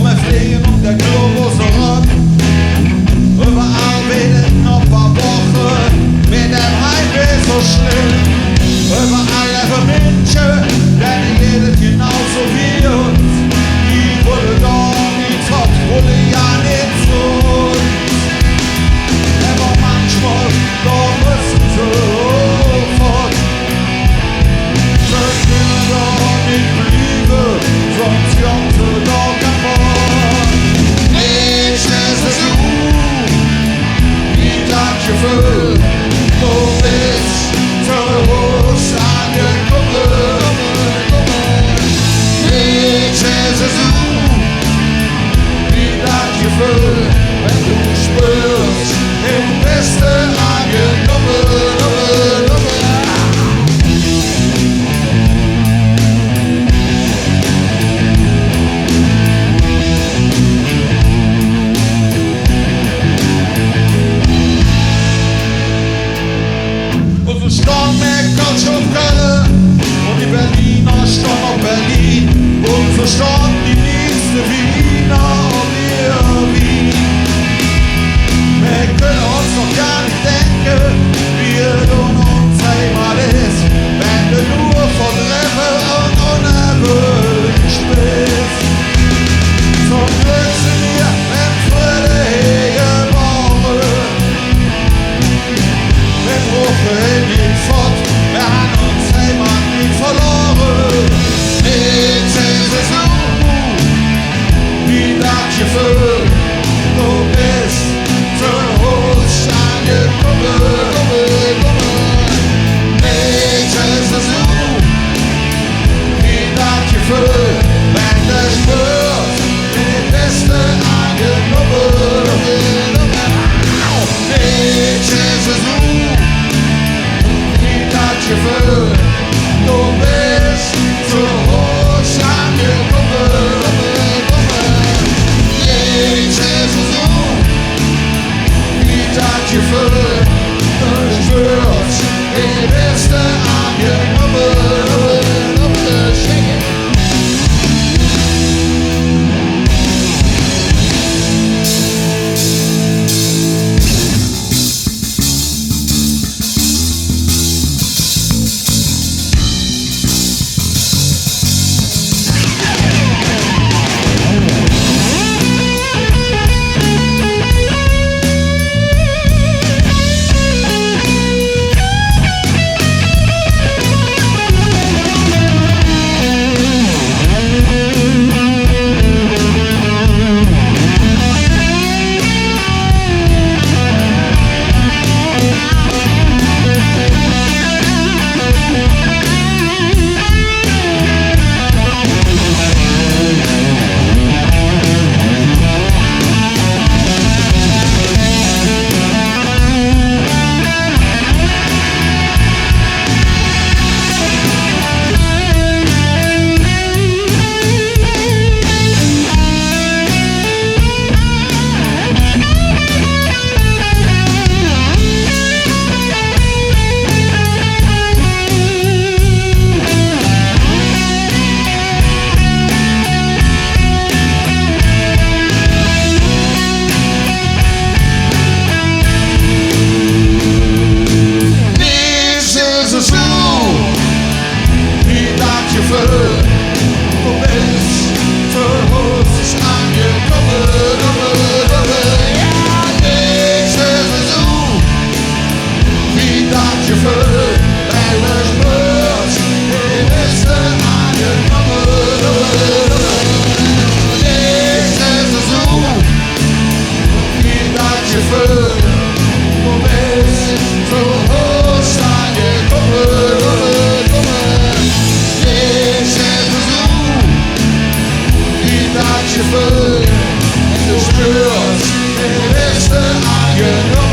wir fliegen und der Globus rockt. Überall weht noch paar Wochen mit dem Heimweh so schlimm. Überall leben Menschen, denn jedes genauso wie uns. Die wurde doch nie tot, wurde ja nicht so. Aber manchmal, da müssen sie fort. Sie können doch nicht blieben, sonst kommt sie doch kaputt. Nichts ist so, wie das Gefühl, du bist zu Hus angekommen. Nichts ist so, wie das Gefühl, wenn du spürst, im Besten angekommen. Und so stand McDonald's auf Köln und die Berliner stand auf Berlin und so stand die nächste Wiener auf ihr Wien. Wir können uns noch gar nicht denken, wie es um uns Heimat ist, wenn du nur von Reppe und unerwünscht bist. Zum Glück sind wir in Friede geboren. Wir brauchen nicht fort, wir haben uns Heimat nicht verloren. Nichts ist es so, wie das Gefühl, du bist zu uns angekommen. Nichts ist es so, wie das Gefühl, wenn du spürst, die Beste angekommen. Nichts ist es so, wie das Gefühl, du bist zu uns angekommen. Nichts ist es so, wie das Gefühl, du spürst, die Beste angekommen. You know